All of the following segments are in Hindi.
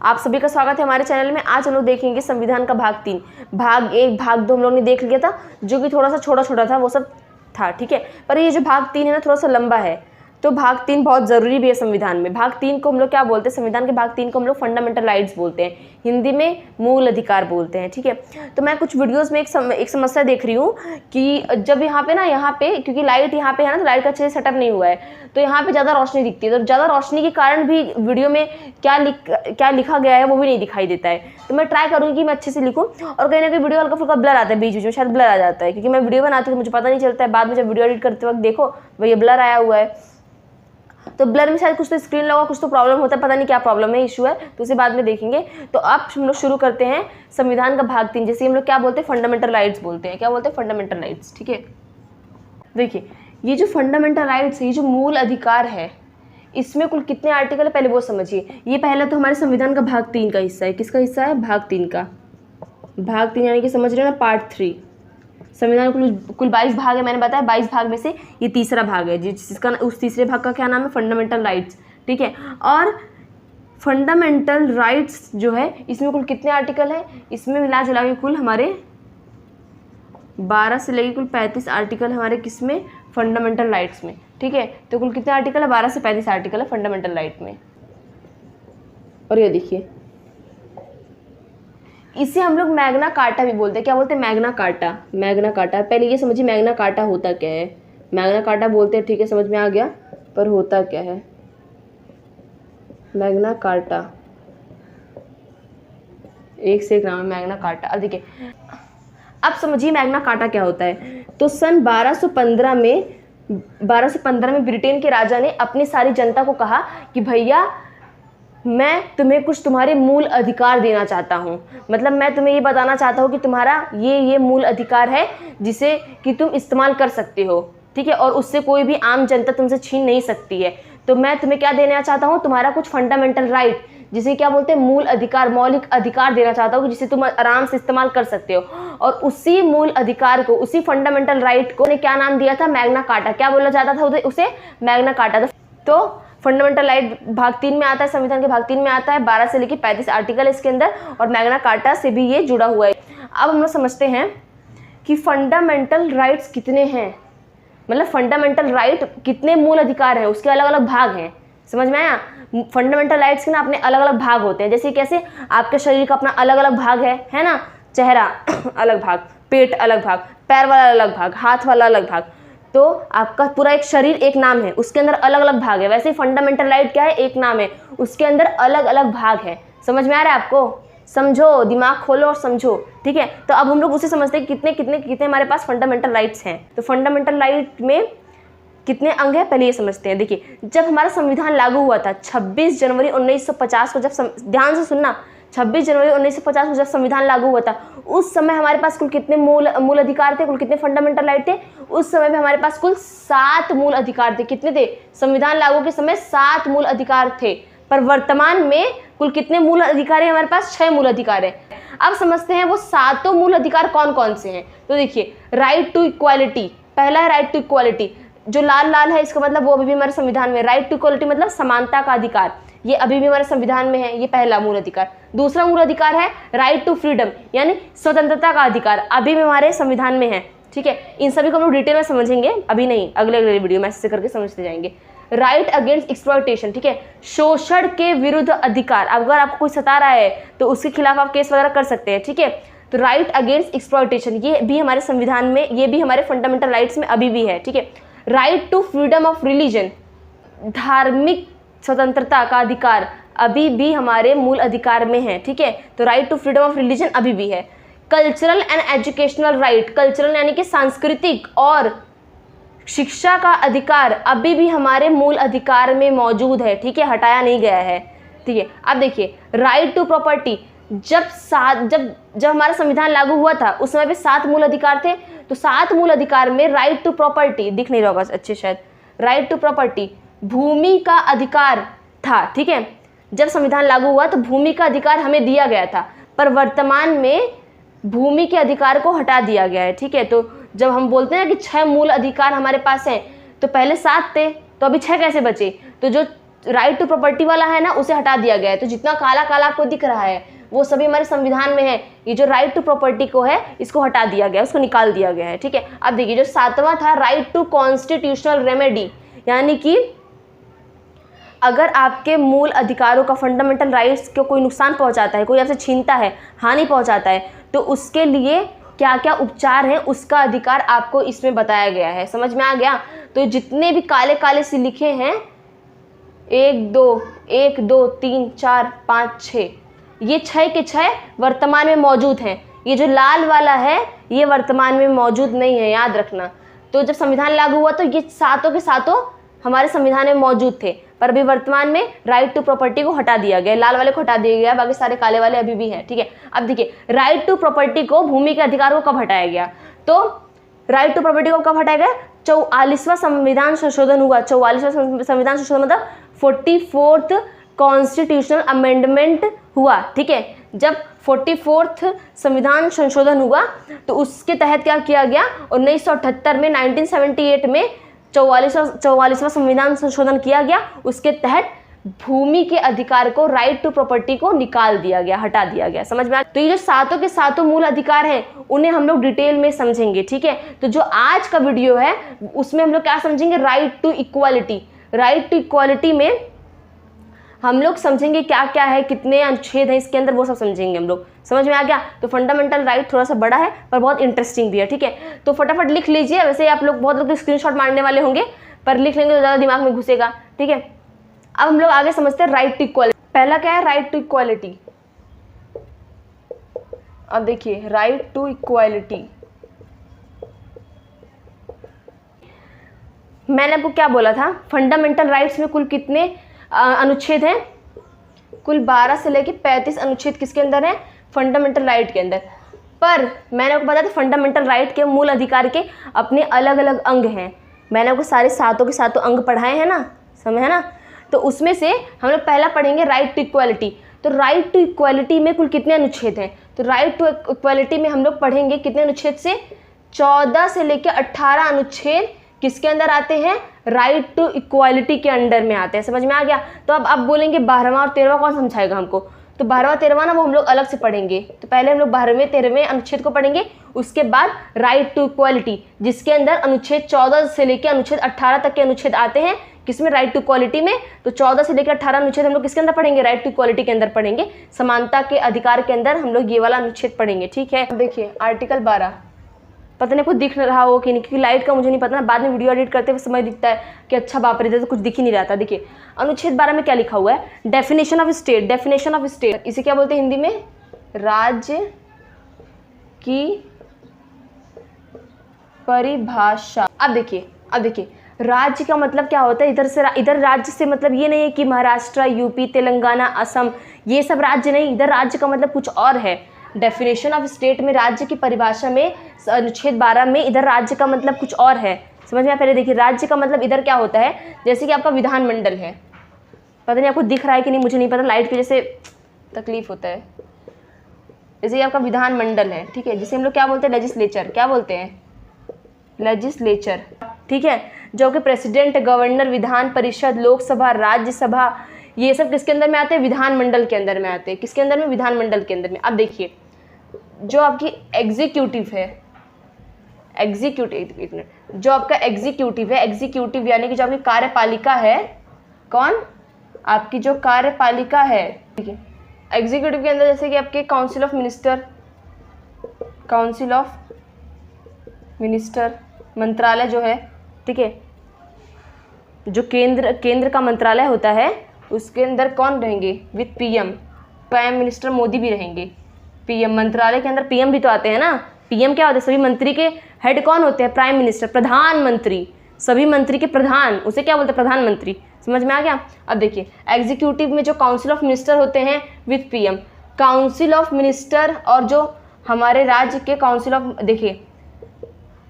आप सभी का स्वागत है हमारे चैनल में। आज हम लोग देखेंगे संविधान का भाग 3, भाग 1, भाग 2 हम लोग ने देख लिया था, जो कि थोड़ा सा छोटा छोटा था, वो सब था, ठीक है। पर ये जो भाग 3 है ना, थोड़ा सा लंबा है, तो भाग 3 बहुत ज़रूरी भी है संविधान में। भाग 3 को हम लोग क्या बोलते हैं, संविधान के भाग 3 को हम लोग फंडामेंटल राइट्स बोलते हैं, हिंदी में मूल अधिकार बोलते हैं, ठीक है। तो मैं कुछ वीडियोस में एक समस्या देख रही हूँ कि जब यहाँ पे क्योंकि लाइट यहाँ पे है ना, तो लाइट का अच्छे से सेटअप नहीं हुआ है, तो यहाँ पे ज़्यादा रोशनी दिखती है, तो ज़्यादा रोशनी के कारण भी वीडियो में क्या लिखा गया है वो भी नहीं दिखाई देता है। तो मैं ट्राई करूँगी कि मैं अच्छे से लिखूँ, और कहीं ना कहीं वीडियो हल्का फुल्का ब्लर आता है, बीच बीच में शायद ब्लर आ जाता है, क्योंकि मैं वीडियो बनाती हूँ तो मुझे पता नहीं चलता है, बाद में जब वीडियो एडिट करते वक्त देखो भैया ब्लर आया हुआ है। तो ब्लर में शायद कुछ तो स्क्रीन लगा, कुछ तो प्रॉब्लम होता है, पता नहीं क्या प्रॉब्लम है, इशू है, तो उसे बाद में देखेंगे। तो अब हम लोग शुरू करते हैं संविधान का भाग 3, जैसे हम लोग क्या बोलते हैं, फंडामेंटल राइट्स बोलते हैं। क्या बोलते हैं? फंडामेंटल राइट्स, ठीक है। देखिए, ये जो फंडामेंटल राइट्स है, ये जो मूल अधिकार है, इसमें कुल कितने आर्टिकल है पहले वो समझिए। ये पहला तो हमारे संविधान का भाग 3 का हिस्सा है। किसका हिस्सा है? भाग 3 का। भाग 3 यानी कि समझ रहे हैं ना, पार्ट 3। संविधान कुल 22 भाग है, मैंने बताया 22 भाग में से ये तीसरा भाग है, जिसका उस तीसरे भाग का क्या नाम है? फंडामेंटल राइट्स, ठीक है। और फंडामेंटल राइट्स जो है, इसमें कुल कितने आर्टिकल है? इसमें मिला जुला के कुल हमारे 12 से लेकर कुल 35 आर्टिकल हमारे किसमें? फंडामेंटल राइट्स में, ठीक है। तो कुल कितने आर्टिकल है? 12 से 35 आर्टिकल है फंडामेंटल राइट में। और ये देखिए, इसे हम लोग मैग्ना कार्टा भी बोलते हैं। क्या बोलते हैं? Magna carta. मैग्ना कार्टा, पहले ये समझिए मैग्ना कार्टा होता क्या है। मैग्ना कार्टा बोलते हैं, ठीक है, समझ में आ गया, पर होता क्या है मैग्ना कार्टा? एक से एक नाम है मैग्ना कार्टा। अब देखिए, अब समझिए मैग्ना कार्टा क्या होता है। तो सन 1215 में ब्रिटेन के राजा ने अपनी सारी जनता को कहा कि भैया मैं तुम्हें कुछ तुम्हारे मूल अधिकार देना चाहता हूँ, मतलब मैं तुम्हें ये बताना चाहता हूँ कि तुम्हारा ये मूल अधिकार है जिसे कि तुम इस्तेमाल कर सकते हो, ठीक है, और उससे कोई भी आम जनता तुमसे छीन नहीं सकती है। तो मैं तुम्हें क्या देना चाहता हूँ? तुम्हारा कुछ फंडामेंटल राइट, जिसे क्या बोलते हैं? मूल अधिकार, मौलिक अधिकार देना चाहता हूँ, जिसे तुम आराम से इस्तेमाल कर सकते हो। और उसी मूल अधिकार को, उसी फंडामेंटल राइट को ने क्या नाम दिया था? Magna carta. क्या बोला जाता था उसे? Magna carta. तो फंडामेंटल राइट भाग 3 में आता है, संविधान के भाग 3 में आता है, 12 से लेकर 35 आर्टिकल इसके अंदर, और मैग्ना कार्टा से भी ये जुड़ा हुआ है। अब हम लोग समझते हैं कि फंडामेंटल राइट्स कितने हैं, मतलब फंडामेंटल राइट कितने मूल अधिकार हैं, उसके अलग अलग भाग हैं। समझ में आया? फंडामेंटल राइट्स के ना अपने अलग अलग भाग होते हैं। जैसे कैसे आपके शरीर का अपना अलग अलग भाग है ना, चेहरा अलग भाग, पेट अलग भाग, पैर वाला अलग भाग, हाथ वाला अलग भाग। तो आपका पूरा एक शरीर एक नाम है, उसके अंदर अलग अलग भाग है। वैसे फंडामेंटल राइट क्या है? एक नाम है, उसके अंदर अलग अलग भाग है। समझ में आ रहा है आपको? समझो, दिमाग खोलो और समझो, ठीक है। तो अब हम लोग उसे समझते हैं कितने कितने कितने हमारे पास फंडामेंटल राइट्स हैं। तो फंडामेंटल राइट में कितने अंग है पहले ये समझते हैं। देखिए, जब हमारा संविधान लागू हुआ था 26 जनवरी 1950 को, जब ध्यान से सुनना, 26 जनवरी 1950 को जब संविधान लागू हुआ था, उस समय हमारे पास कुल कितने मूल अधिकार थे? कुल कितने फंडामेंटल राइट थे? उस समय में हमारे पास कुल 7 मूल अधिकार थे। कितने थे? संविधान लागू के समय 7 मूल अधिकार थे, पर वर्तमान में कुल कितने मूल अधिकार है? हमारे पास 6 मूल अधिकार है। अब समझते हैं वो 7 मूल अधिकार कौन कौन से हैं। तो देखिए, राइट टू इक्वालिटी, पहला है राइट टू इक्वालिटी, जो लाल लाल है इसका मतलब वो अभी भी हमारे संविधान में। राइट टू इक्वालिटी मतलब समानता का अधिकार, ये अभी भी हमारे संविधान में है, ये पहला मूल अधिकार। दूसरा मूल अधिकार है राइट टू फ्रीडम, यानी स्वतंत्रता का अधिकार, अभी भी हमारे संविधान में है, ठीक है। इन सभी को हम लोग डिटेल में समझेंगे, अभी नहीं, अगले वीडियो में ऐसे करके समझते जाएंगे। राइट अगेंस्ट एक्सप्लॉयटेशन, ठीक है, शोषण के विरुद्ध अधिकार, अगर आपको कोई सता रहा है तो उसके खिलाफ आप केस वगैरह कर सकते हैं, ठीक है। तो राइट अगेंस्ट एक्सप्लॉयटेशन ये भी हमारे संविधान में, ये भी हमारे फंडामेंटल राइट्स में अभी भी है, ठीक है। Right to freedom of religion, धार्मिक स्वतंत्रता का अधिकार अभी भी हमारे मूल अधिकार में है, ठीक है। तो right to freedom of religion अभी भी है। Cultural and educational right, cultural यानी कि सांस्कृतिक और शिक्षा का अधिकार अभी भी हमारे मूल अधिकार में मौजूद है, ठीक है, हटाया नहीं गया है, ठीक है। अब देखिए, राइट टू प्रॉपर्टी, जब हमारा संविधान लागू हुआ था उस समय पे 7 मूल अधिकार थे, तो 7 मूल अधिकार में राइट टू प्रॉपर्टी, दिख नहीं रहा होगा अच्छे शायद, राइट टू प्रॉपर्टी, भूमि का अधिकार था, ठीक है। जब संविधान लागू हुआ तो भूमि का अधिकार हमें दिया गया था, पर वर्तमान में भूमि के अधिकार को हटा दिया गया है, ठीक है। तो जब हम बोलते हैं कि 6 मूल अधिकार हमारे पास हैं, तो पहले 7 थे, तो अभी 6 कैसे बचे? तो जो राइट टू प्रॉपर्टी वाला है ना, उसे हटा दिया गया है। तो जितना काला काला आपको दिख रहा है वो सभी हमारे संविधान में है। ये जो राइट टू प्रॉपर्टी को है इसको हटा दिया गया है, उसको निकाल दिया गया है, ठीक है। अब देखिए जो 7वां था राइट टू कॉन्स्टिट्यूशनल रेमेडी, यानी कि अगर आपके मूल अधिकारों का, फंडामेंटल राइट्स को कोई नुकसान पहुंचाता है, कोई आपसे छीनता है, हानि पहुंचाता है, तो उसके लिए क्या क्या उपचार हैं उसका अधिकार आपको इसमें बताया गया है। समझ में आ गया। तो जितने भी काले काले से लिखे हैं 1 2 3 4 5 6, ये 6 के 6 वर्तमान में मौजूद हैं। ये जो लाल वाला है ये वर्तमान में मौजूद नहीं है, याद रखना। तो जब संविधान लागू हुआ तो ये सातों के सातों हमारे संविधान में मौजूद थे, पर अभी वर्तमान में राइट टू प्रॉपर्टी को हटा दिया गया, लाल वाले को हटा दिया गया, बाकी सारे काले वाले अभी भी हैं, ठीक है। अब देखिए राइट टू प्रॉपर्टी को, भूमि के अधिकार को कब हटाया गया? तो राइट टू प्रॉपर्टी को कब हटाया गया? 44वां संविधान संशोधन हुआ। 44वां संविधान संशोधन मतलब 44th कॉन्स्टिट्यूशनल अमेंडमेंट हुआ, ठीक है। जब 44th संविधान संशोधन हुआ तो उसके तहत क्या किया गया? 1978 में, 1978 में 44वां संविधान संशोधन किया गया। उसके तहत भूमि के अधिकार को, राइट टू प्रॉपर्टी को निकाल दिया गया, हटा दिया गया। समझ में आ? तो ये जो सातों के सातों मूल अधिकार हैं उन्हें हम लोग डिटेल में समझेंगे, ठीक है। तो जो आज का वीडियो है उसमें हम लोग क्या समझेंगे? Right to equality. Right to equality में हम लोग समझेंगे क्या क्या है, कितने अनुच्छेद हैं इसके अंदर, वो सब समझेंगे हम लोग। समझ में आ गया? तो फंडामेंटल राइट थोड़ा सा बड़ा है पर बहुत इंटरेस्टिंग भी है, ठीक है। तो फटाफट लिख लीजिए। वैसे आप लोग बहुत लोग स्क्रीनशॉट मारने वाले होंगे, पर लिख लेंगे तो ज़्यादा दिमाग में घुसेगा, ठीक है। अब हम लोग आगे समझते हैं राइट टू इक्वालिटी। पहला क्या है? Right to equality. अब देखिए राइट टू इक्वालिटी, मैंने आपको क्या बोला था? फंडामेंटल राइट्स में कुल कितने अनुच्छेद हैं? कुल 12 से लेकर 35 अनुच्छेद किसके अंदर है? फंडामेंटल राइट के अंदर। पर मैंने आपको बताया था फंडामेंटल राइट के, मूल अधिकार के अपने अलग अलग अंग हैं। मैंने आपको सारे सातों के सातों अंग पढ़ाए हैं ना, समझ है ना। तो उसमें से हम लोग पहला पढ़ेंगे राइट टू इक्वालिटी। तो राइट टू इक्वालिटी में कुल कितने अनुच्छेद हैं? तो राइट टू इक्वालिटी में हम लोग पढ़ेंगे कितने अनुच्छेद से? 14 से लेकर 18 अनुच्छेद किसके अंदर आते हैं? राइट टू इक्वालिटी के अंडर में आते हैं। समझ में आ गया? तो अब आप बोलेंगे 12वां और 13वां कौन समझाएगा हमको? तो 12वां 13वां ना वो हम लोग अलग से पढ़ेंगे। तो पहले हम लोग 12वें 13वें अनुच्छेद को पढ़ेंगे, उसके बाद राइट टू इक्वालिटी जिसके अंदर अनुच्छेद 14 से लेकर अनुच्छेद 18 तक के अनुच्छेद आते हैं। किसमें? राइट टू इक्वालिटी में। तो 14 से लेकर 18 अनुच्छेद हम लोग किसके अंदर पढ़ेंगे? राइट टू इक्वालिटी के अंदर पढ़ेंगे। समानता के अधिकार के अंदर हम लोग ये वाला अनुच्छेद पढ़ेंगे, ठीक है। देखिए आर्टिकल 12, पता नहीं कुछ दिख रहा हो कि नहीं, क्योंकि लाइट का मुझे नहीं पता ना, बाद में वीडियो एडिट करते हुए समझ दिखता है कि अच्छा बाप रे, तो कुछ दिख ही नहीं रहा था। देखिए अनुच्छेद 12 में क्या लिखा हुआ है? Definition of state. Definition of state इसे क्या बोलते हैं हिंदी में? राज्य की परिभाषा। अब देखिए राज्य का मतलब क्या होता है? इधर राज्य से मतलब ये नहीं है कि महाराष्ट्र, यूपी, तेलंगाना, असम, ये सब राज्य नहीं। इधर राज्य का मतलब कुछ और है। डेफिनेशन ऑफ स्टेट में, राज्य की परिभाषा में, अनुच्छेद 12 में इधर राज्य का मतलब कुछ और है। समझ में? पहले देखिए राज्य का मतलब इधर क्या होता है? जैसे कि आपका विधानमंडल है, पता नहीं आपको दिख रहा है कि नहीं, मुझे नहीं पता, लाइट की वजह से तकलीफ होता है। जैसे कि आपका विधानमंडल है, ठीक है, जिसे हम लोग क्या बोलते हैं? लेजिस्लेचर। क्या बोलते हैं? लेजिस्लेचर, ठीक है। जो कि प्रेसिडेंट, गवर्नर, विधान परिषद, लोकसभा, राज्यसभा, ये सब किसके अंदर में आते हैं? विधानमंडल के अंदर में आते हैं। किसके अंदर में? विधानमंडल के अंदर में। अब देखिए जो आपकी एग्जीक्यूटिव है, जो आपका एग्जीक्यूटिव है, एग्जीक्यूटिव यानी कि जो आपकी कार्यपालिका है, कौन? आपकी जो कार्यपालिका है, ठीक है। एग्जीक्यूटिव के अंदर जैसे कि आपके काउंसिल ऑफ मिनिस्टर, मंत्रालय जो है, ठीक है, जो केंद्र का मंत्रालय होता है उसके अंदर कौन रहेंगे? With PM, prime minister Modi भी रहेंगे। पीएम, मंत्रालय के अंदर पीएम भी तो आते हैं ना। पीएम क्या होता है? सभी मंत्री के हेड कौन होते हैं? प्राइम मिनिस्टर, प्रधानमंत्री, सभी मंत्री के प्रधान, उसे क्या बोलते हैं? प्रधानमंत्री। समझ में आ गया? अब देखिए एग्जीक्यूटिव में जो काउंसिल ऑफ मिनिस्टर होते हैं with PM, council of minister, और जो हमारे राज्य के काउंसिल ऑफ, देखिए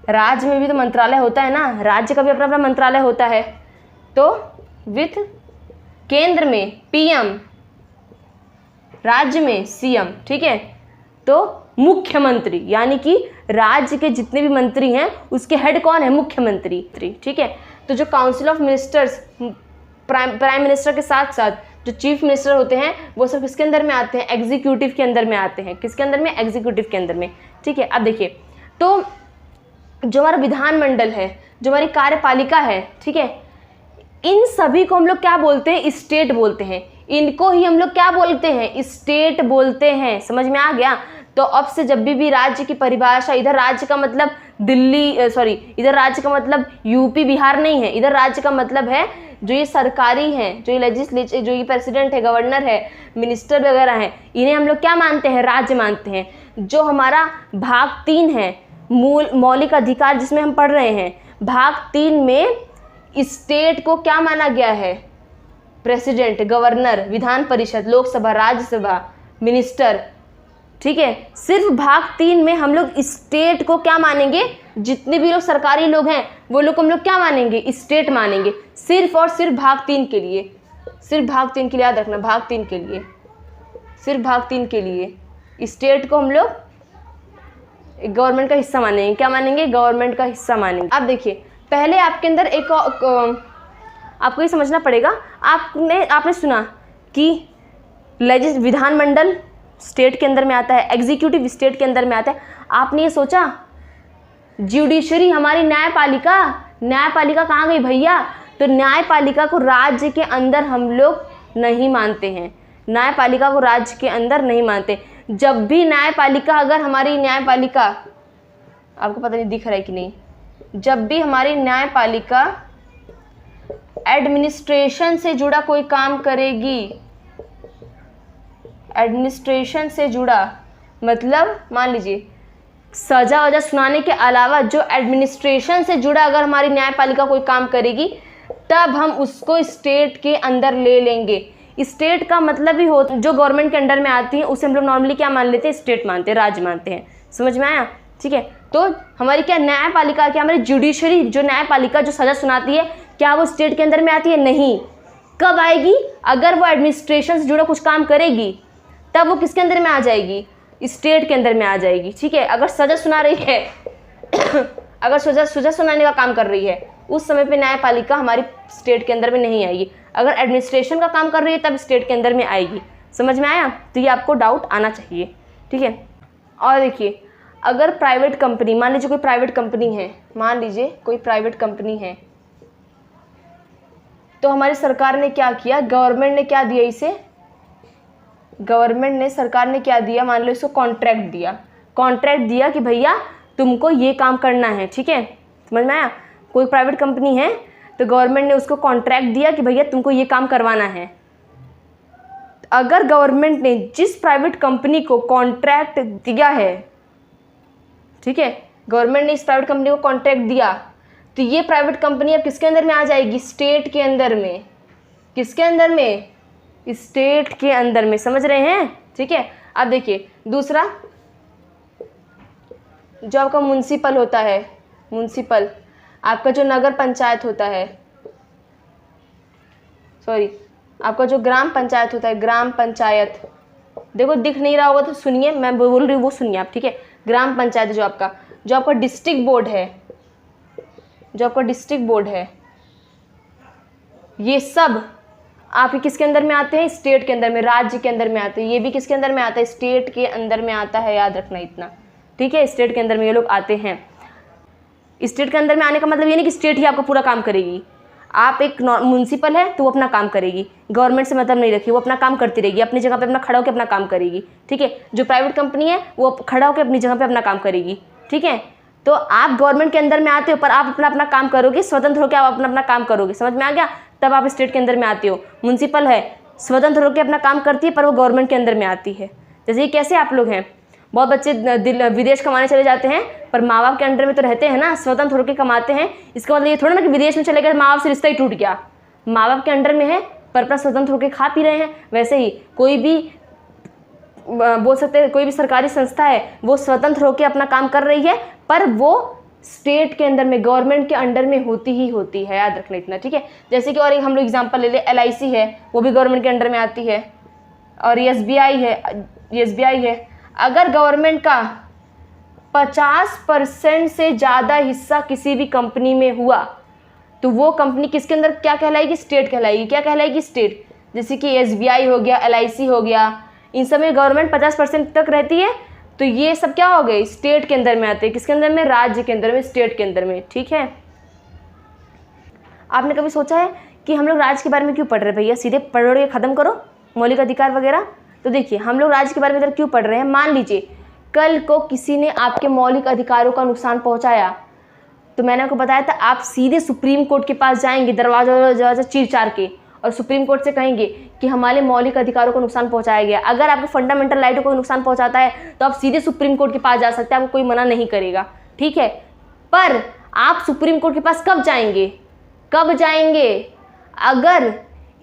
राज्य में भी तो मंत्रालय होता है ना, राज्य का भी अपना अपना मंत्रालय होता है। तो विद केंद्र में पीएम, राज्य में सीएम, ठीक है। तो मुख्यमंत्री यानी कि राज्य के जितने भी मंत्री हैं उसके हेड कौन है? मुख्यमंत्री, ठीक है। तो जो council of ministers prime minister के साथ साथ जो चीफ मिनिस्टर होते हैं वो सब किसके अंदर में आते हैं, एग्जीक्यूटिव के अंदर में आते हैं। किसके अंदर में, एग्जीक्यूटिव के अंदर में, ठीक है। अब देखिए, तो जो हमारा विधानमंडल है, जो हमारी कार्यपालिका है, ठीक है, इन सभी को हम लोग क्या बोलते हैं, स्टेट बोलते हैं। इनको ही हम लोग क्या बोलते हैं, स्टेट बोलते हैं। समझ में आ गया। तो अब से जब भी राज्य की परिभाषा, इधर राज्य का मतलब दिल्ली, सॉरी, इधर राज्य का मतलब यूपी बिहार नहीं है, इधर राज्य का मतलब है जो ये सरकारी हैं, जो ये लेजिस्लेचर, जो ये प्रेसिडेंट है, गवर्नर है, मिनिस्टर वगैरह हैं, इन्हें हम लोग क्या मानते हैं, राज्य मानते हैं। जो हमारा भाग 3 है, मौलिक अधिकार, जिसमें हम पढ़ रहे हैं, भाग 3 में स्टेट को क्या माना गया है, president, governor, Vidhan Parishad, Lok Sabha, Rajya Sabha, minister, ठीक है। सिर्फ भाग 3 में हम लोग स्टेट को क्या मानेंगे, जितने भी लोग सरकारी लोग हैं वो लोग को हम लोग क्या मानेंगे, स्टेट मानेंगे। सिर्फ और सिर्फ भाग 3 के लिए, सिर्फ भाग 3 के लिए, याद रखना, भाग 3 के लिए, सिर्फ भाग 3 के लिए स्टेट को हम लोग गवर्नमेंट का हिस्सा मानेंगे। क्या मानेंगे, गवर्नमेंट का हिस्सा मानेंगे। अब देखिए, पहले आपके अंदर एक आपको ये समझना पड़ेगा, आपने सुना कि विधानमंडल स्टेट के अंदर में आता है, एग्जीक्यूटिव स्टेट के अंदर में आता है। आपने ये सोचा जुडिशरी, हमारी न्यायपालिका, न्यायपालिका कहाँ गई भैया? तो न्यायपालिका को राज्य के अंदर हम लोग नहीं मानते हैं, न्यायपालिका को राज्य के अंदर नहीं मानते। जब भी न्यायपालिका, अगर हमारी न्यायपालिका, आपको पता नहीं दिख रहा है कि नहीं, जब भी हमारी न्यायपालिका एडमिनिस्ट्रेशन से जुड़ा कोई काम करेगी, एडमिनिस्ट्रेशन से जुड़ा मतलब मान लीजिए सजा वजा सुनाने के अलावा जो एडमिनिस्ट्रेशन से जुड़ा अगर हमारी न्यायपालिका कोई काम करेगी, तब हम उसको स्टेट के अंदर ले लेंगे। स्टेट का मतलब ही हो, जो गवर्नमेंट के अंडर में आती है उसे हम लोग नॉर्मली क्या मान लेते हैं, स्टेट मानते हैं, राज्य मानते हैं। समझ में आया? ठीक है। तो हमारी क्या न्यायपालिका, क्या हमारी जुडिशरी, जो न्यायपालिका जो सजा सुनाती है, क्या वो स्टेट के अंदर में आती है? नहीं। कब आएगी? अगर वो एडमिनिस्ट्रेशन से जुड़ा कुछ काम करेगी तब वो किसके अंदर में आ जाएगी, स्टेट के अंदर में आ जाएगी। ठीक है। अगर सजा सुना रही है अगर सजा सुनाने का काम कर रही है, उस समय पे न्यायपालिका हमारी स्टेट के अंदर में नहीं आएगी। अगर एडमिनिस्ट्रेशन का काम कर रही है तब स्टेट के अंदर में आएगी। समझ में आया? तो ये आपको डाउट आना चाहिए। ठीक है। और देखिए, अगर प्राइवेट कंपनी, मान लीजिए कोई प्राइवेट कंपनी है, मान लीजिए कोई प्राइवेट कंपनी है, तो हमारी सरकार ने क्या किया, गवर्नमेंट ने क्या दिया इसे, गवर्नमेंट ने, सरकार ने क्या दिया, मान लो इसको कॉन्ट्रैक्ट दिया, कॉन्ट्रैक्ट दिया कि भैया तुमको ये काम करना है। ठीक है, समझ में आया? कोई प्राइवेट कंपनी है तो गवर्नमेंट ने उसको कॉन्ट्रैक्ट दिया कि भैया तुमको ये काम करवाना है। अगर गवर्नमेंट ने जिस प्राइवेट कंपनी को कॉन्ट्रैक्ट दिया है, ठीक है, गवर्नमेंट ने इस प्राइवेट कंपनी को कॉन्ट्रैक्ट दिया, तो ये प्राइवेट कंपनी अब किसके अंदर में आ जाएगी, स्टेट के अंदर में। किसके अंदर में? स्टेट के अंदर में। समझ रहे हैं? ठीक है। अब देखिए दूसरा, जो आपका म्युनिसिपल होता है, म्युनिसिपल, आपका जो नगर पंचायत होता है, सॉरी, आपका जो ग्राम पंचायत होता है, ग्राम पंचायत, देखो दिख नहीं रहा होगा तो सुनिए, मैं बोल रही हूँ वो सुनिए आप। ठीक है। ग्राम पंचायत जो आपका डिस्ट्रिक्ट बोर्ड है, जो आपका डिस्ट्रिक्ट बोर्ड है, ये सब आपके किसके अंदर में आते हैं, स्टेट के अंदर में, राज्य के अंदर में आते हैं। ये भी किसके अंदर में आता है, स्टेट के अंदर में आता है, याद रखना इतना। ठीक है। स्टेट के अंदर में ये लोग आते हैं। स्टेट के अंदर में आने का मतलब ये नहीं कि स्टेट ही आपका पूरा काम करेगी। आप एक म्युनिसिपल है तो वो अपना काम करेगी, गवर्नमेंट से मतलब नहीं रखी, वो अपना काम करती रहेगी, अपनी जगह पे अपना खड़ा होकर अपना काम करेगी। ठीक है। जो प्राइवेट कंपनी है वो खड़ा होकर अपनी जगह पे अपना काम करेगी। ठीक है। तो आप गवर्नमेंट के अंदर में आते हो पर आप अपना अपना काम करोगे, स्वतंत्र होकर आप अपना अपना काम करोगे। समझ में आ गया? तब आप स्टेट के अंदर में आते हो। म्युनिसिपल है, स्वतंत्र होकर अपना काम करती है पर वो गवर्नमेंट के अंदर में आती है। जैसे ये कैसे आप लोग हैं, बहुत बच्चे विदेश कमाने चले जाते हैं पर माँ बाप के अंडर में तो रहते हैं ना, स्वतंत्र होकर कमाते हैं। इसका मतलब ये थोड़ा ना कि विदेश में चले गए माँ बाप से रिश्ता ही टूट गया। माँ बाप के अंडर में है पर अपना स्वतंत्र होकर खा पी रहे हैं। वैसे ही कोई भी बोल सकते हैं, कोई भी सरकारी संस्था है वो स्वतंत्र होकर अपना काम कर रही है पर वो स्टेट के अंदर में, गवर्नमेंट के अंडर में होती ही होती है। याद रखना इतना। ठीक है। जैसे कि और एक हम लोग एग्जांपल ले ले, LIC है, वो भी गवर्नमेंट के अंडर में आती है। और SBI है। अगर गवर्नमेंट का 50% से ज़्यादा हिस्सा किसी भी कंपनी में हुआ तो वो कंपनी किसके अंदर क्या कहलाएगी? स्टेट कहलाएगी। क्या कहलाएगी? स्टेट। जैसे कि SBI हो गया, LIC हो गया, इन सब में गवर्नमेंट 50% तक रहती है, तो ये सब क्या हो गए? स्टेट के अंदर में आते हैं। किसके अंदर में? राज्य के अंदर में, स्टेट के अंदर में। ठीक है, आपने कभी सोचा है कि हम लोग राज्य के बारे में क्यों पढ़ रहे हैं? भैया सीधे पढ़ के ख़त्म करो मौलिक अधिकार वगैरह। तो देखिए हम लोग राज्य के बारे में इधर क्यों पढ़ रहे हैं? मान लीजिए कल को किसी ने आपके मौलिक अधिकारों का नुकसान पहुंचाया, तो मैंने आपको बताया था आप सीधे सुप्रीम कोर्ट के पास जाएंगे, दरवाजा चीर चार के, और सुप्रीम कोर्ट से कहेंगे कि हमारे मौलिक अधिकारों को नुकसान पहुंचाया गया। अगर आपके फंडामेंटल राइटों को नुकसान पहुंचाता है तो आप सीधे सुप्रीम कोर्ट के पास जा सकते हैं, आपको कोई मना नहीं करेगा। ठीक है, पर आप सुप्रीम कोर्ट के पास कब जाएंगे? कब जाएंगे? अगर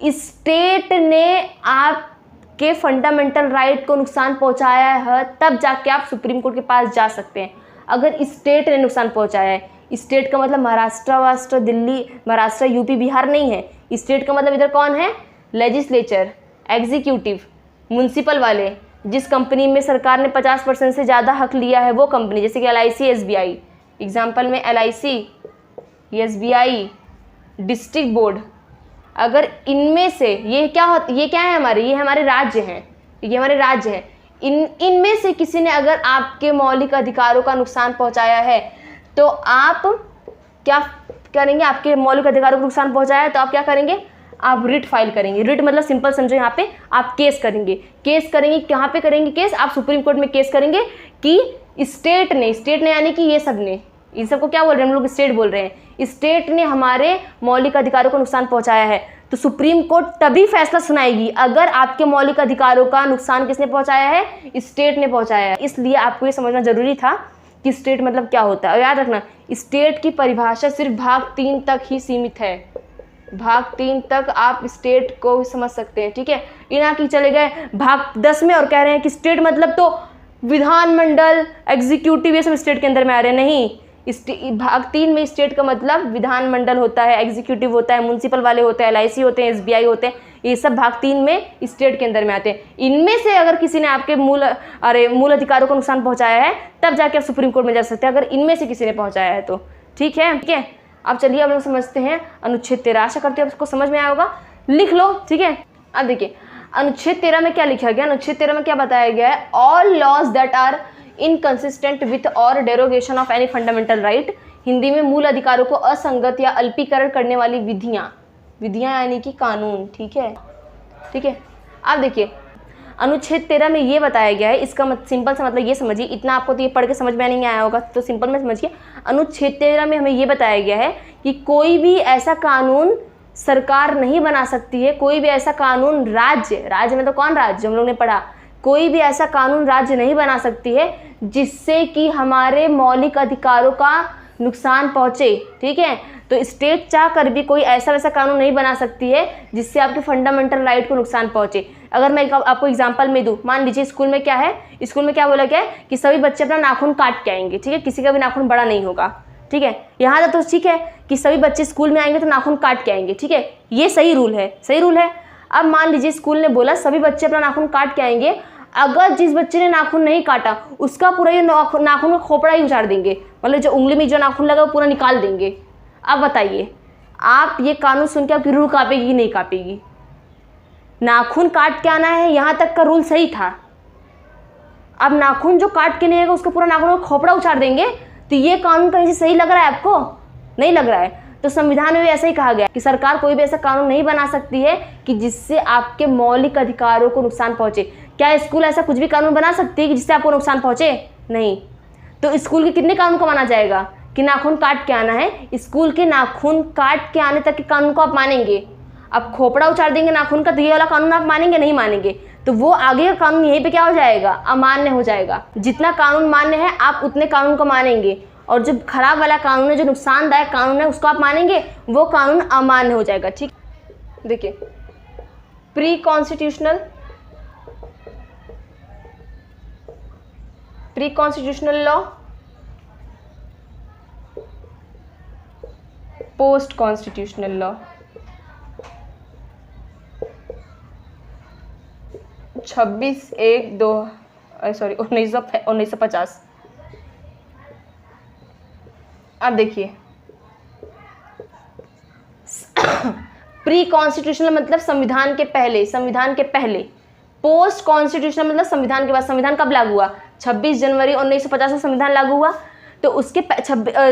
स्टेट ने आपके फंडामेंटल राइट को नुकसान पहुंचाया है, तब जाके आप सुप्रीम कोर्ट के पास जा सकते हैं। अगर स्टेट ने नुकसान पहुंचाया है, स्टेट का मतलब महाराष्ट्र, वाष्ट्र, दिल्ली, महाराष्ट्र, यूपी, बिहार नहीं है। स्टेट का मतलब इधर कौन है? लेजिस्लेचर, एग्जीक्यूटिव, म्युनिसिपल वाले। जिस कंपनी में सरकार ने 50% से ज़्यादा हक लिया है वो कंपनी, जैसे कि LIC, SBI। एग्जाम्पल में LIC, SBI, डिस्ट्रिक्ट बोर्ड। अगर इनमें से ये क्या है हमारे? ये हमारे राज्य हैं, ये हमारे राज्य हैं। इनमें से किसी ने अगर आपके मौलिक अधिकारों का नुकसान पहुंचाया है तो आप क्या करेंगे? आपके मौलिक अधिकारों को नुकसान पहुंचाया है तो आप क्या करेंगे? आप रिट फाइल करेंगे। रिट मतलब सिंपल समझो, यहाँ पे आप केस करेंगे। केस करेंगे कहाँ पे करेंगे केस? आप सुप्रीम कोर्ट में केस करेंगे कि स्टेट ने यानी कि ये सब ने, इन सबको क्या बोल रहे हैं हम लोग? स्टेट बोल रहे हैं। स्टेट ने हमारे मौलिक अधिकारों को नुकसान पहुंचाया है, तो सुप्रीम कोर्ट तभी फैसला सुनाएगी अगर आपके मौलिक अधिकारों का नुकसान किसने पहुंचाया है? स्टेट ने पहुंचाया है। इसलिए आपको ये समझना जरूरी था कि स्टेट मतलब क्या होता है। और याद रखना, स्टेट की परिभाषा सिर्फ भाग 3 तक ही सीमित है। भाग 3 तक आप स्टेट को समझ सकते हैं। ठीक है, इना की चले गए भाग 10 में और कह रहे हैं कि स्टेट मतलब तो विधानमंडल, एग्जीक्यूटिव, ये सब स्टेट के अंदर में आ रहे हैं। नहीं, भाग 3 में स्टेट का मतलब विधानमंडल होता है, एग्जीक्यूटिव होता है, म्युनिसिपल वाले होते हैं, LIC होते हैं, SBI होते हैं, ये सब भाग 3 में स्टेट के अंदर में आते हैं। इनमें से अगर किसी ने आपके मूल अधिकारों को नुकसान पहुंचाया है तब जाके आप सुप्रीम कोर्ट में जा सकते हैं, अगर इनमें से किसी ने पहुंचाया है तो। ठीक है, ठीक है। अब चलिए अब लोग समझते हैं अनुच्छेद 13। आशा करते हैं आपको समझ में आया होगा, लिख लो। ठीक है, अब देखिए अनुच्छेद 13 में क्या लिखा गया? अनुच्छेद 13 में क्या बताया गया है? All laws that are inconsistent with or derogation of any fundamental right. Hindi में मूल अधिकारों को असंगत या अल्पीकरण करने वाली विधियां यानी कि कानून। ठीक है, ठीक है। अब देखिए अनुच्छेद 13 में ये बताया गया है, इसका सिंपल सा मतलब ये समझिए, इतना आपको तो ये पढ़ के समझ में नहीं आया होगा तो सिंपल में समझिए। अनुच्छेद 13 में हमें ये बताया गया है कि कोई भी ऐसा कानून सरकार नहीं बना सकती है, कोई भी ऐसा कानून राज्य में तो कौन? राज्य, हम लोग ने पढ़ा। कोई भी ऐसा कानून राज्य नहीं बना सकती है जिससे कि हमारे मौलिक अधिकारों का नुकसान पहुंचे। ठीक है, तो स्टेट चाह कर भी कोई ऐसा वैसा कानून नहीं बना सकती है जिससे आपके फंडामेंटल राइट को नुकसान पहुंचे। अगर मैं आपको एग्जांपल में दूं, मान लीजिए स्कूल में क्या है? स्कूल में क्या बोला गया है कि सभी बच्चे अपना नाखून काट के आएंगे। ठीक है, किसी का भी नाखून बड़ा नहीं होगा। ठीक है, यहाँ तक तो ठीक है कि सभी बच्चे स्कूल में आएंगे तो नाखून काट के आएंगे। ठीक है, ये सही रूल है, सही रूल है। अब मान लीजिए स्कूल ने बोला सभी बच्चे अपना नाखून काट के आएंगे, अगर जिस बच्चे ने नाखून नहीं काटा उसका पूरा ये नाखून का खोपड़ा ही उछाड़ देंगे, मतलब जो उंगली में जो नाखून लगा वो पूरा निकाल देंगे। अब बताइए आप ये कानून सुन के आपकी रूह कांपेगी कि नहीं कांपेगी? नाखून काट के आना है, यहाँ तक का रूल सही था। अब नाखून जो काट के नहीं आएगा उसका पूरा नाखून का खोपड़ा उछाड़ देंगे, तो ये कानून कहीं से सही लग रहा है आपको? नहीं लग रहा है। तो संविधान में भी ऐसा ही कहा गया कि सरकार कोई भी ऐसा कानून नहीं बना सकती है कि जिससे आपके मौलिक अधिकारों को नुकसान पहुंचे। क्या स्कूल ऐसा कुछ भी कानून बना सकती है कि जिससे आपको नुकसान पहुंचे? नहीं। तो स्कूल के कितने कानून को माना जाएगा कि नाखून काट के आना है? स्कूल के नाखून काट के आने तक के कानून को आप मानेंगे। अब खोपड़ा उछाड़ देंगे नाखून का तो ये वाला कानून आप मानेंगे? नहीं मानेंगे। तो वो आगे का कानून यहीं पे क्या हो जाएगा? अमान्य हो जाएगा। जितना कानून मान्य है आप उतने कानून को मानेंगे, और जो खराब वाला कानून है, जो नुकसानदायक कानून है, उसको आप मानेंगे, वो कानून अमान्य हो जाएगा। ठीक, देखिए pre constitutional law, post constitutional law. 1950। अब देखिए प्री कॉन्स्टिट्यूशनल मतलब संविधान के पहले, संविधान के पहले। पोस्ट कॉन्स्टिट्यूशनल मतलब संविधान के बाद। संविधान कब लागू हुआ? 26 जनवरी 1950 को संविधान लागू हुआ। तो उसके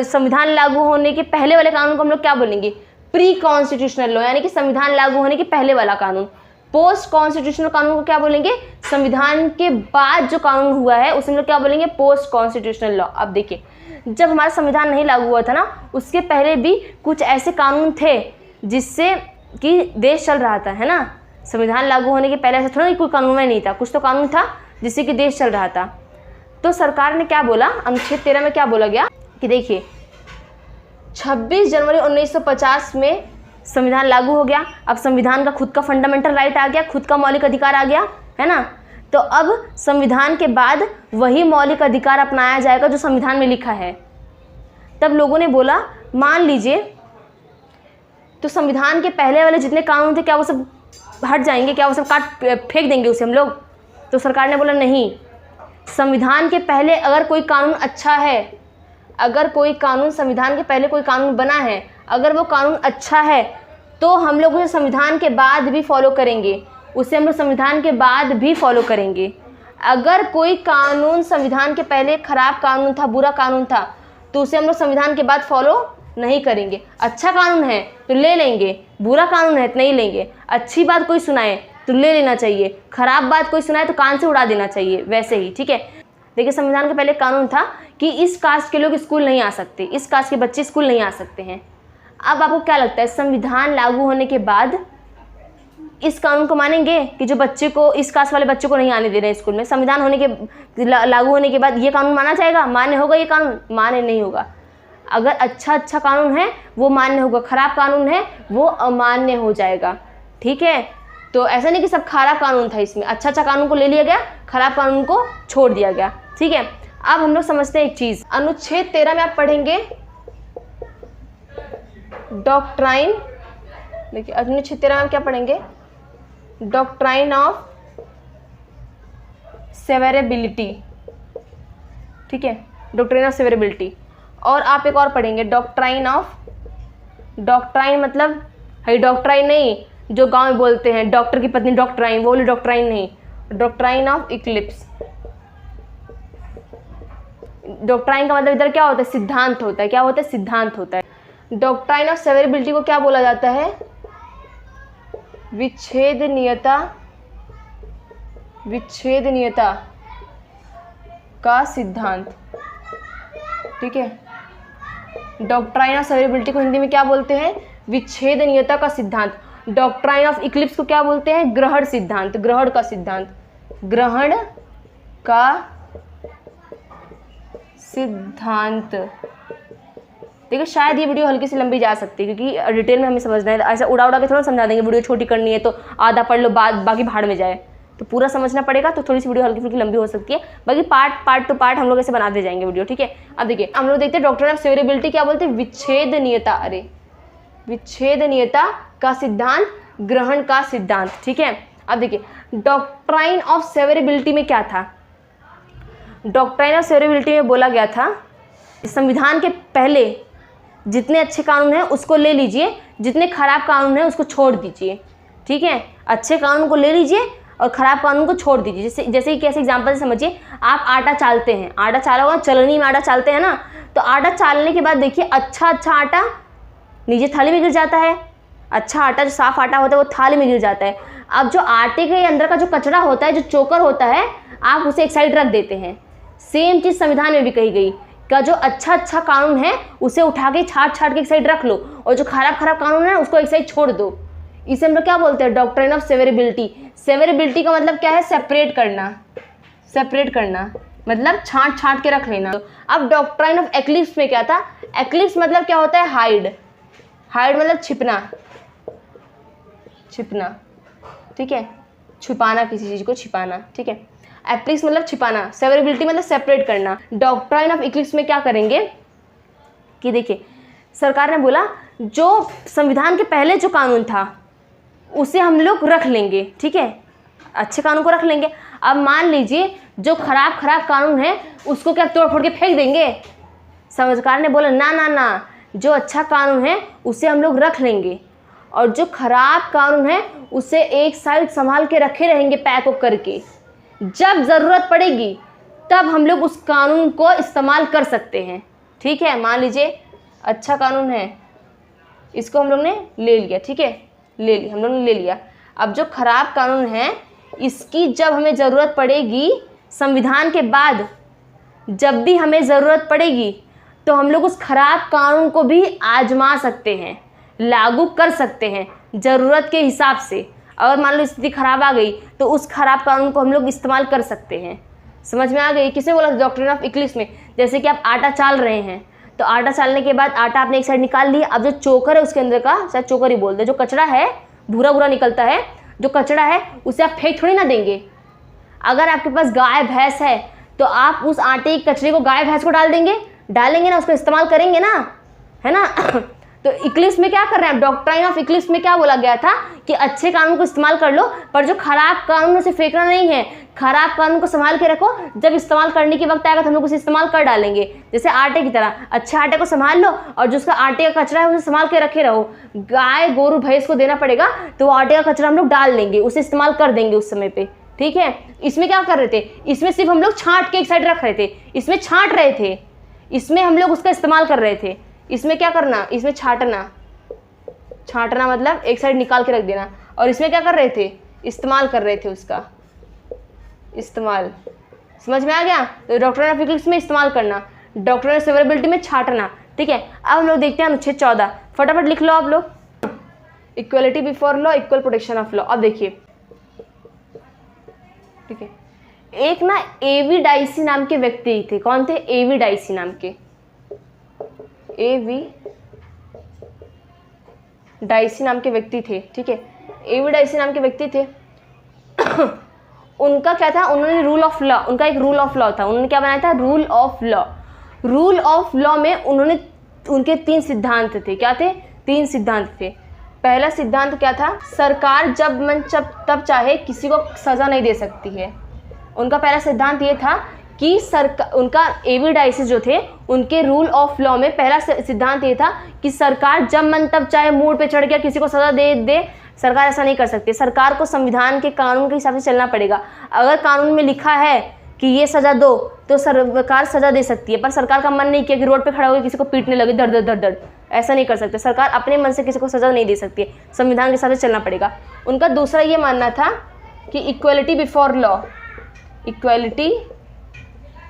संविधान लागू होने के पहले वाले कानून को हम लोग क्या बोलेंगे? प्री कॉन्स्टिट्यूशनल लॉ, यानी कि संविधान लागू होने के पहले वाला कानून। पोस्ट कॉन्स्टिट्यूशनल कानून को क्या बोलेंगे? संविधान के बाद जो कानून हुआ है उसे हम लोग क्या बोलेंगे? Post constitutional law. अब देखिए, जब हमारा संविधान नहीं लागू हुआ था ना, उसके पहले भी कुछ ऐसे कानून थे जिससे कि देश चल रहा था, है ना। संविधान लागू होने के पहले ऐसा थोड़ा कोई कानून नहीं था, कुछ तो कानून था जिससे कि देश चल रहा था। तो सरकार ने क्या बोला, अनुच्छेद 13 में क्या बोला गया कि देखिए 26 जनवरी 1950 में संविधान लागू हो गया। अब संविधान का खुद का फंडामेंटल राइट आ गया, खुद का मौलिक अधिकार आ गया, है ना। तो अब संविधान के बाद वही मौलिक अधिकार अपनाया जाएगा जो संविधान में लिखा है। तब लोगों ने बोला, मान लीजिए तो संविधान के पहले वाले जितने कानून थे क्या वो सब हट जाएंगे? क्या वो सब काट फेंक देंगे उसे हम लोग? तो सरकार ने बोला नहीं, संविधान के पहले अगर कोई कानून अच्छा है, अगर कोई कानून संविधान के पहले कोई कानून बना है, अगर वो कानून अच्छा है तो हम लोग उसे संविधान के बाद भी फॉलो करेंगे, उसे हम लोग संविधान के बाद भी फॉलो करेंगे। अगर कोई कानून संविधान के पहले खराब कानून था, बुरा कानून था, तो उसे हम लोग संविधान के बाद फॉलो नहीं करेंगे। अच्छा कानून है तो ले लेंगे, बुरा कानून है तो नहीं लेंगे। अच्छी बात कोई सुनाए तो ले लेना चाहिए, खराब बात कोई सुनाए तो कान से उड़ा देना चाहिए, वैसे ही, ठीक है। देखिए, संविधान के पहले कानून था कि इस कास्ट के लोग स्कूल नहीं आ सकते, इस कास्ट के बच्चे स्कूल नहीं आ सकते हैं। अब आपको क्या लगता है, संविधान लागू होने के बाद इस कानून को मानेंगे कि जो बच्चे को, इस कास्ट वाले बच्चे को नहीं आने दे रहे हैं स्कूल में? संविधान होने के लागू होने के बाद ये कानून माना जाएगा? मान्य होगा ये कानून? मान्य नहीं होगा। अगर अच्छा कानून है वो मान्य होगा, खराब कानून है वो अमान्य हो जाएगा, ठीक है। तो ऐसा नहीं कि सब खराब कानून था, इसमें अच्छा कानून को ले लिया गया, खराब कानून को छोड़ दिया गया, ठीक है। अब हम लोग समझते हैं एक चीज़, अनुच्छेद 13 में आप पढ़ेंगे डॉक्ट्राइन। देखिए, अनुच्छेद 13 में क्या पढ़ेंगे? डॉक्ट्राइन ऑफ सेवरेबिलिटी, ठीक है, डॉक्ट्राइन ऑफ सेवरेबिलिटी। और आप एक और पढ़ेंगे डॉक्ट्राइन ऑफ, डॉक्ट्राइन मतलब है डॉक्ट्राइन नहीं जो गांव में बोलते हैं डॉक्टर की पत्नी डॉक्ट्राइन, वो वाली डॉक्ट्राइन नहीं, डॉक्ट्राइन ऑफ इक्लिप्स। डॉक्ट्राइन का मतलब इधर क्या होता है? सिद्धांत होता है। क्या होता है? सिद्धांत होता है। डॉक्ट्राइन ऑफ सेवरेबिलिटी को क्या बोला जाता है? विच्छेदनीयता, विच्छेदनीयता का सिद्धांत, ठीक है। डॉक्ट्राइन ऑफ सेवरेबिलिटी को हिंदी में क्या बोलते हैं? विच्छेदनीयता का सिद्धांत। डॉक्ट्राइन ऑफ इक्लिप्स को क्या बोलते हैं? ग्रहण सिद्धांत, ग्रहण का सिद्धांत, ग्रहण का सिद्धांत। देखिए, शायद ये वीडियो हल्की सी लंबी जा सकती है क्योंकि डिटेल में हमें समझना है। ऐसा उड़ा उड़ा के थोड़ा समझा देंगे, वीडियो छोटी करनी है तो आधा पढ़ लो, बाकी भाड़ में जाए, तो पूरा समझना पड़ेगा। तो थोड़ी सी वीडियो हल्की फुल्की लंबी हो सकती है, बाकी पार्ट टू पार्ट हम लोग ऐसे बनाते जाएंगे वीडियो, ठीक है। अब देखिए, हम लोग देखते हैं डॉक्ट्राइन ऑफ सेवरेबिलिटी क्या बोलते हैं? विच्छेदनीयता, अरे विच्छेदनीयता का सिद्धांत, ग्रहण का सिद्धांत, ठीक है। अब देखिए, डॉक्ट्राइन ऑफ सेवरेबिलिटी में क्या था? डॉक्ट्राइन ऑफ सेवरेबिलिटी में बोला गया था संविधान के पहले जितने अच्छे कानून हैं उसको ले लीजिए, जितने खराब कानून हैं उसको छोड़ दीजिए, ठीक है। अच्छे कानून को ले लीजिए और ख़राब कानून को छोड़ दीजिए। जैसे कि कैसे एग्जांपल से समझिए, आप आटा चालते हैं, आटा चाला हुआ चलनी में आटा चालते हैं ना, तो आटा चालने के बाद देखिए अच्छा आटा नीचे थाली में गिर जाता है, अच्छा आटा जो साफ आटा होता है वो थाली में गिर जाता है। अब जो आटे के अंदर का जो कचरा होता है, जो चोकर होता है, आप उसे एक साइड रख देते हैं। सेम चीज़ संविधान में भी कही गई का जो अच्छा कानून है उसे उठा के छाट के एक साइड रख लो, और जो खराब कानून है उसको एक साइड छोड़ दो। इसे हम लोग क्या बोलते हैं? Doctrine of severability. सेवरेबिलिटी का मतलब क्या है? सेपरेट करना, सेपरेट करना मतलब छाट के रख लेना। अब डॉक्ट्राइन ऑफ एक्लिप्स में क्या था? एक्लिप्स मतलब क्या होता है? हाइड, हाइड मतलब छिपना, छिपना, ठीक है, छुपाना, किसी चीज़ को छिपाना, ठीक है। एक्लिप्स मतलब छिपाना, सेवरेबिलिटी मतलब सेपरेट करना। डॉक्ट्राइन ऑफ एक्लिप्स में क्या करेंगे कि देखिए, सरकार ने बोला जो संविधान के पहले जो कानून था उसे हम लोग रख लेंगे, ठीक है, अच्छे कानून को रख लेंगे। अब मान लीजिए जो खराब कानून है उसको क्या तोड़ फोड़ के फेंक देंगे? सरकार ने बोला ना ना ना, जो अच्छा कानून है उसे हम लोग रख लेंगे, और जो खराब कानून है उसे एक साइड संभाल के रखे रहेंगे पैक अप करके। जब ज़रूरत पड़ेगी तब हम लोग उस कानून को इस्तेमाल कर सकते हैं। ठीक है, मान लीजिए अच्छा कानून है, इसको हम लोग ने ले लिया, ठीक है, ले लिया, हम लोग ने ले लिया। अब जो खराब कानून है इसकी जब हमें ज़रूरत पड़ेगी, संविधान के बाद जब भी हमें ज़रूरत पड़ेगी तो हम लोग उस खराब कानून को भी आजमा सकते हैं, लागू कर सकते हैं ज़रूरत के हिसाब से। अगर मान लो स्थिति खराब आ गई तो उस खराब कानून को हम लोग इस्तेमाल कर सकते हैं। समझ में आ गई? किसने बोला? डॉक्ट्रिन ऑफ इक्लिप्स में। जैसे कि आप आटा चाल रहे हैं तो आटा चालने के बाद आटा आपने एक साइड निकाल लिया, अब जो चोकर है उसके अंदर का, शायद चोकर ही बोलते हैं, जो कचरा है, भूरा भूरा निकलता है, जो कचरा है उसे आप फेंक थोड़ी ना देंगे। अगर आपके पास गाय भैंस है तो आप उस आटे के कचरे को गाय भैंस को डाल देंगे? डालेंगे ना, उसको इस्तेमाल करेंगे ना, है ना। तो इक्लिप्स में क्या कर रहे हैं? डॉक्ट्राइन ऑफ इक्लिप्स में क्या बोला गया था कि अच्छे कानून को इस्तेमाल कर लो, पर जो खराब कानून उसे फेंकना नहीं है, खराब कानून को संभाल के रखो, जब इस्तेमाल करने की वक्त आएगा तो हम लोग उसे इस्तेमाल कर डालेंगे। जैसे आटे की तरह अच्छे आटे को संभाल लो और जो उसका आटे का कचरा है उसे संभाल के रखे रहो। गाय गोरू भैंस को देना पड़ेगा तो वो आटे का कचरा हम लोग डाल देंगे, उसे इस्तेमाल कर देंगे उस समय पे। ठीक है, इसमें क्या कर रहे थे? इसमें सिर्फ हम लोग छांट के एक साइड रख रहे थे, इसमें छांट रहे थे, इसमें हम लोग उसका इस्तेमाल कर रहे थे। इसमें क्या करना? इसमें छांटना, छांटना मतलब एक साइड निकाल के रख देना। और इसमें क्या कर रहे थे? इस्तेमाल कर रहे थे, उसका इस्तेमाल। समझ में आ गया? तो डॉक्ट्रिन ऑफ इक्लिप्स में इस्तेमाल करना, डॉक्ट्रिन ऑफ सेवरेबिलिटी में छांटना। ठीक है, अब हम लोग देखते हैं अनुच्छेद 14, फटाफट लिख लो आप लोग। Equality before law, equal protection of law. अब देखिए, ठीक है, एक ना एवी डाइसी नाम के व्यक्ति थे। कौन थे? एवी डाइसी नाम के, एवी डाइसी नाम के व्यक्ति थे। ठीक है, एवी डाइसी नाम के व्यक्ति थे। उनका क्या था? उन्होंने रूल ऑफ लॉ, उनका एक रूल ऑफ लॉ था। उन्होंने क्या बनाया था? Rule of law. Rule of law में उन्होंने, उनके 3 सिद्धांत थे। क्या थे? 3 सिद्धांत थे। पहला सिद्धांत क्या था? सरकार जब मन तब चाहे किसी को सज़ा नहीं दे सकती है। उनका पहला सिद्धांत ये था कि उनका एवी डाइसी जो थे, उनके रूल ऑफ लॉ में पहला सिद्धांत ये था कि सरकार जब मन तब चाहे मूड पे चढ़ गया किसी को सज़ा दे। सरकार ऐसा नहीं कर सकती। सरकार को संविधान के कानून के हिसाब से चलना पड़ेगा। अगर कानून में लिखा है कि ये सज़ा दो तो सरकार सज़ा दे सकती है, पर सरकार का मन नहीं किया कि रोड पे खड़ा होकर किसी को पीटने लगे धड़ धड़ धड़ धड़, ऐसा नहीं कर सकते। सरकार अपने मन से किसी को सज़ा नहीं दे सकती है, संविधान के हिसाब से चलना पड़ेगा। उनका दूसरा ये मानना था कि equality before law, equality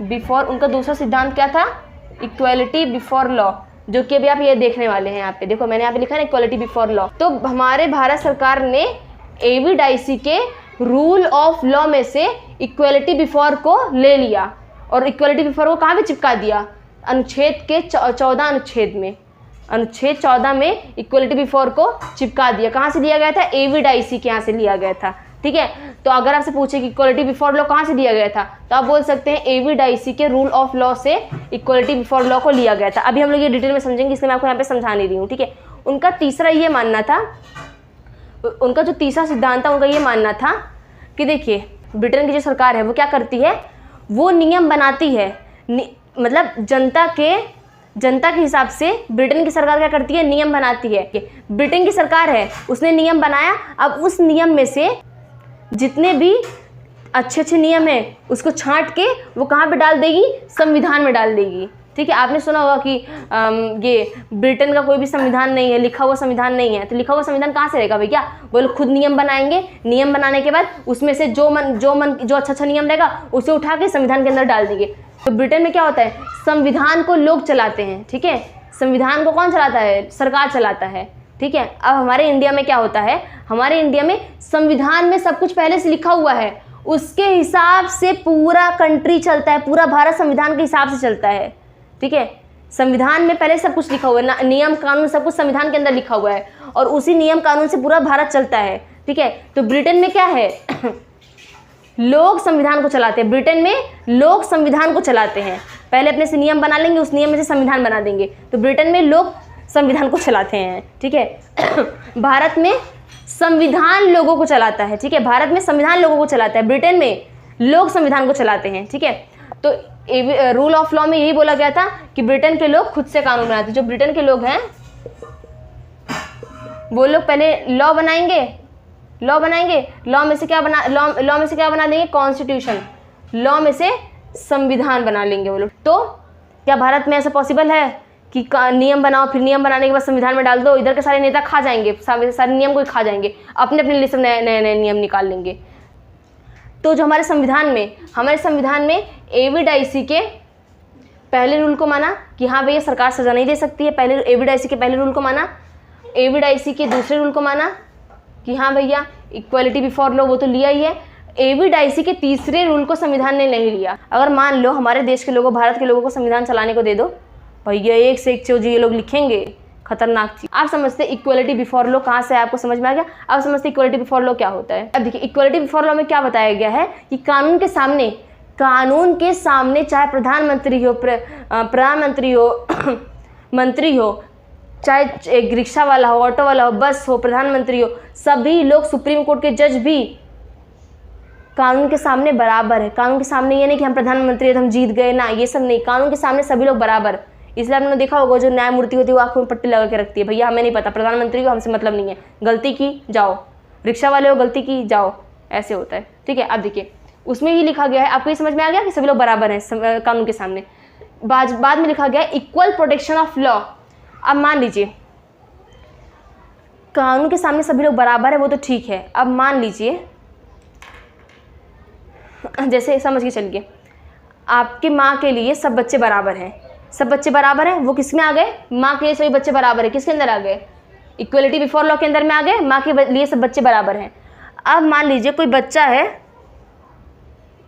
before, उनका दूसरा सिद्धांत क्या था? इक्वलिटी बिफोर लॉ, जो कि अभी आप ये देखने वाले हैं। यहाँ पे देखो, मैंने यहाँ पे लिखा है इक्वलिटी बिफोर लॉ। तो हमारे भारत सरकार ने एवी डाइसी के रूल ऑफ लॉ में से इक्वलिटी बिफोर को ले लिया और इक्वलिटी बिफोर को कहाँ पे चिपका दिया? अनुच्छेद के 14 अनुच्छेद में, अनुच्छेद 14 में इक्वलिटी बिफोर को चिपका दिया। कहाँ से लिया गया था? एवी डाइसी के यहाँ से लिया गया था। ठीक है, तो अगर आपसे पूछे कि इक्वलिटी बिफोर लॉ कहाँ से दिया गया था, तो आप बोल सकते हैं एवी डाइसी के रूल ऑफ लॉ से इक्वलिटी बिफोर लॉ को लिया गया था। अभी हम लोग ये डिटेल में समझेंगे, इसलिए मैं आपको यहाँ पे समझा नहीं रही हूँ। ठीक है, उनका तीसरा ये मानना था, उनका जो तीसरा सिद्धांत था, उनका ये मानना था कि देखिए, ब्रिटेन की जो सरकार है वो क्या करती है? वो नियम बनाती है, मतलब जनता के हिसाब से ब्रिटेन की सरकार क्या करती है? नियम बनाती है। ब्रिटेन की सरकार है, उसने नियम बनाया, अब उस नियम में से जितने भी अच्छे अच्छे नियम हैं उसको छांट के वो कहाँ पे डाल देगी? संविधान में डाल देगी। ठीक है, आपने सुना होगा कि ये ब्रिटेन का कोई भी संविधान नहीं है, लिखा हुआ संविधान नहीं है। तो लिखा हुआ संविधान कहाँ से रहेगा भैया? वो लोग खुद नियम बनाएंगे, नियम बनाने के बाद उसमें से जो अच्छा नियम रहेगा उसे उठा के संविधान के अंदर डाल देंगे। तो ब्रिटेन में क्या होता है? संविधान को लोग चलाते हैं। ठीक है, संविधान को कौन चलाता है? सरकार चलाता है। ठीक है, अब हमारे इंडिया में क्या होता है? हमारे इंडिया में संविधान में सब कुछ पहले से लिखा हुआ है, उसके हिसाब से पूरा कंट्री चलता है, पूरा भारत संविधान के हिसाब से चलता है। ठीक है, संविधान में पहले सब कुछ लिखा हुआ है, नियम कानून सब कुछ संविधान के अंदर लिखा हुआ है और उसी नियम कानून से पूरा भारत चलता है। ठीक है, तो ब्रिटेन में क्या है? लोग संविधान को चलाते हैं। ब्रिटेन में लोग संविधान को चलाते हैं, पहले अपने से नियम बना लेंगे, उस नियम में से संविधान बना देंगे। तो ब्रिटेन में लोग संविधान को चलाते हैं। ठीक है, भारत में संविधान लोगों को चलाता है। ठीक है, भारत में संविधान लोगों को चलाता है, ब्रिटेन में लोग संविधान को चलाते हैं। ठीक है, तो रूल ऑफ लॉ में यही बोला गया था कि ब्रिटेन के लोग खुद से कानून बनाते हैं। जो ब्रिटेन के लोग हैं, वो लोग पहले लॉ बनाएंगे, लॉ में से क्या बना देंगे, कॉन्स्टिट्यूशन, लॉ में से संविधान बना लेंगे वो लोग। तो क्या भारत में ऐसा पॉसिबल है कि नियम बनाओ, फिर नियम बनाने के बाद संविधान में डाल दो, इधर के सारे नेता खा जाएंगे, सारे नियम को खा जाएंगे, अपने अपने लिए सब नए नियम निकाल लेंगे। तो जो हमारे संविधान में एविडाइसी के पहले रूल को माना कि हाँ भैया सरकार सजा नहीं दे सकती है, पहले एविडाइसी के पहले रूल को माना, एविडाइसी के दूसरे रूल को माना कि हाँ भैया इक्वलिटी बिफोर लॉ, वो तो लिया ही है। एविडाइसी के तीसरे रूल को संविधान ने नहीं लिया। अगर मान लो हमारे देश के लोगों, भारत के लोगों को संविधान चलाने को दे दो, भैया एक से एक चीज ये लोग लिखेंगे, खतरनाक चीज। आप समझते इक्वलिटी बिफोर लॉ कहाँ से आपको समझ में आ गया? आप समझते इक्वलिटी बिफोर लॉ क्या होता है? अब देखिए इक्वलिटी बिफोर लॉ में क्या बताया गया है कि कानून के सामने चाहे प्रधानमंत्री हो मंत्री हो, चाहे एक रिक्शा वाला हो, ऑटो वाला हो, बस हो, प्रधानमंत्री हो, सभी लोग, सुप्रीम कोर्ट के जज भी कानून के सामने बराबर है। कानून के सामने ये नहीं कि हम प्रधानमंत्री हैं तो हम जीत गए, ना, ये सब नहीं। कानून के सामने सभी लोग बराबर। इसलिए आपने देखा होगा जो न्यायमूर्ति होती है वो आंखों में पट्टी लगा के रखती है, भैया हमें नहीं पता, प्रधानमंत्री को हमसे मतलब नहीं है, गलती की जाओ, रिक्शा वाले हो गलती की जाओ, ऐसे होता है। ठीक है, अब देखिए उसमें ये लिखा गया है, आपको ये समझ में आ गया कि सभी लोग बराबर हैं कानून के सामने। बाद में लिखा गया है इक्वल प्रोटेक्शन ऑफ लॉ। अब मान लीजिए कानून के सामने सभी लोग बराबर है, वो तो ठीक है। अब मान लीजिए जैसे समझ के चलिए, आपकी माँ के लिए सब बच्चे बराबर हैं, सब बच्चे बराबर हैं, वो किस में आ गए? माँ के लिए सभी बच्चे बराबर है, किसके अंदर आ गए? इक्वलिटी बिफोर लॉ के अंदर में आ गए, माँ के लिए सब बच्चे बराबर हैं। अब मान लीजिए कोई बच्चा है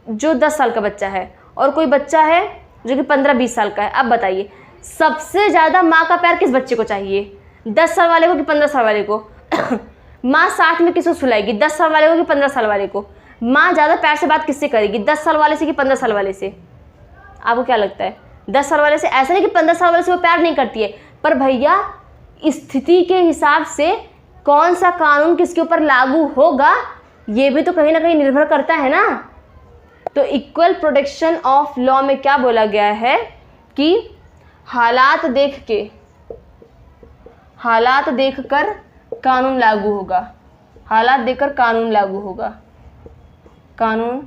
जो 10 साल का बच्चा है और कोई बच्चा है जो कि 15-20 साल का है। अब बताइए सबसे ज़्यादा माँ का प्यार किस बच्चे को चाहिए, 10 साल वाले को कि 15 साल वाले को? माँ साथ में किसको सुलाएगी, 10 साल वाले को कि 15 साल वाले को? माँ ज़्यादा प्यार से बात किससे करेगी, 10 साल वाले से कि 15 साल वाले से? आपको क्या लगता है? 10 साल वाले से। ऐसा नहीं कि 15 साल वाले से वो प्यार नहीं करती है, पर भैया स्थिति के हिसाब से कौन सा कानून किसके ऊपर लागू होगा ये भी तो कहीं ना कहीं निर्भर करता है ना। तो इक्वल प्रोटेक्शन ऑफ लॉ में क्या बोला गया है कि हालात देखकर कानून लागू होगा, हालात देखकर कानून लागू होगा, कानून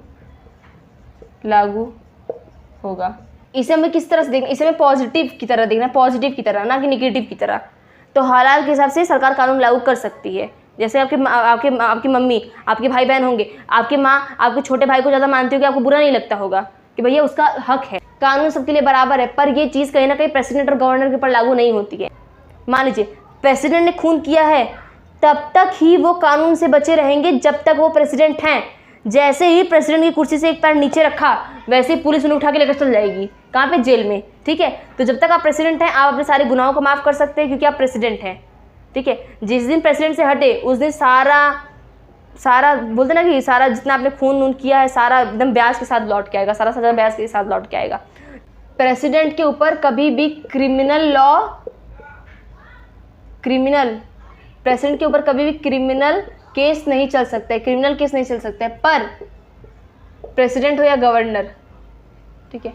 लागू होगा। इसे हमें किस तरह से देखना, इसे हमें पॉजिटिव की तरह देखना, पॉजिटिव की तरह, ना कि नेगेटिव की तरह। तो हालात के हिसाब से सरकार कानून लागू कर सकती है। जैसे आपकी मम्मी, आपके भाई बहन होंगे, आपकी माँ आपके छोटे भाई को ज़्यादा मानती होगी, आपको बुरा नहीं लगता होगा कि भैया उसका हक है, कानून सबके लिए बराबर है। पर ये चीज़ कहीं ना कहीं प्रेसिडेंट और गवर्नर के ऊपर लागू नहीं होती है। मान लीजिए प्रेसिडेंट ने खून किया है, तब तक ही वो कानून से बचे रहेंगे जब तक वो प्रेसिडेंट हैं। जैसे ही प्रेसिडेंट की कुर्सी से एक पैर नीचे रखा, वैसे ही पुलिस उन्हें उठा के लेकर चल जाएगी। कहाँ पे? जेल में। ठीक है, तो जब तक आप प्रेसिडेंट हैं आप अपने सारे गुनाहों को माफ़ कर सकते हैं क्योंकि आप प्रेसिडेंट हैं। ठीक है, जिस दिन प्रेसिडेंट से हटे उस दिन सारा बोलते ना कि सारा जितना आपने खून किया है सारा एकदम ब्याज के साथ लौट के आएगा, सारा सजा ब्याज के साथ लौट के आएगा। प्रेसिडेंट के ऊपर कभी भी प्रेसिडेंट के ऊपर कभी भी क्रिमिनल केस नहीं चल सकता है, क्रिमिनल केस नहीं चल सकता है। पर प्रेसिडेंट हो या गवर्नर, ठीक है,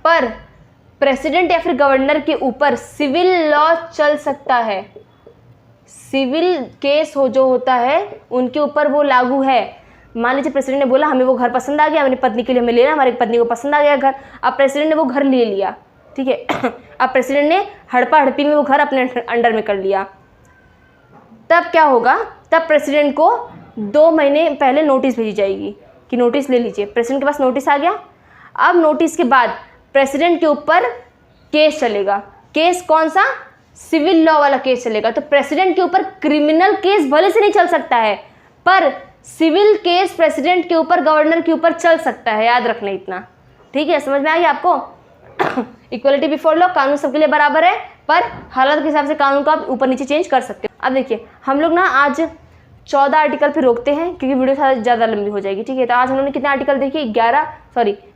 पर प्रेसिडेंट या फिर गवर्नर के ऊपर सिविल लॉ चल सकता है। सिविल केस जो होता है उनके ऊपर वो लागू है। मान लीजिए प्रेसिडेंट ने बोला हमें वो घर पसंद आ गया, अपनी पत्नी के लिए हमें लेना, हमारी पत्नी को पसंद आ गया घर। अब प्रेसिडेंट ने वो घर ले लिया, ठीक है। अब प्रेसिडेंट ने हड़पा हड़पी में वो घर अपने अंडर में कर लिया। तब क्या होगा? तब प्रेसिडेंट को 2 महीने पहले नोटिस भेजी जाएगी कि नोटिस ले लीजिए। प्रेसिडेंट के पास नोटिस आ गया। अब नोटिस के बाद प्रेसिडेंट के ऊपर केस चलेगा। केस कौन सा? सिविल लॉ वाला केस चलेगा। तो प्रेसिडेंट के ऊपर क्रिमिनल केस भले से नहीं चल सकता है, पर सिविल केस प्रेसिडेंट के ऊपर, गवर्नर के ऊपर चल सकता है। याद रखना इतना, ठीक है? समझ में आ गया आपको? इक्वलिटी बिफोर लॉ, कानून सबके लिए बराबर है, पर हालत के हिसाब से कानून को आप ऊपर नीचे चेंज कर सकते हो। अब देखिए हम लोग ना आज 14 आर्टिकल पे रोकते हैं क्योंकि वीडियो ज़्यादा लंबी हो जाएगी, ठीक है? तो आज हम लोगों ने कितने आर्टिकल देखे?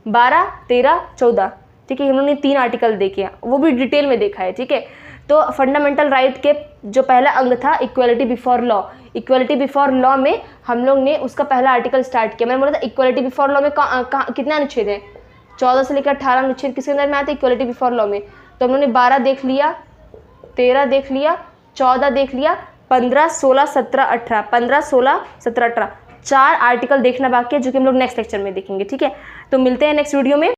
12, 13, 14, ठीक है? हम लोगों ने 3 आर्टिकल देखे, वो भी डिटेल में देखा है, ठीक है? तो फंडामेंटल राइट के जो पहला अंग था equality before law, equality before law में हम लोग ने उसका पहला आर्टिकल स्टार्ट किया। मैंने बोला था इक्वलिटी बिफोर लॉ में कितना अनुच्छेद है? 14 से लेकर 18 अनुच्छेद किसके अंदर में आते हैं? इक्वलिटी बिफोर लॉ में। तो हम लोगों ने 12 देख लिया, 13 देख लिया, 14 देख लिया, 15, 16, 17, 18, 15, 16, 17, 18 4 आर्टिकल देखना बाकी है जो कि हम लोग नेक्स्ट लेक्चर में देखेंगे। ठीक है, तो मिलते हैं नेक्स्ट वीडियो में।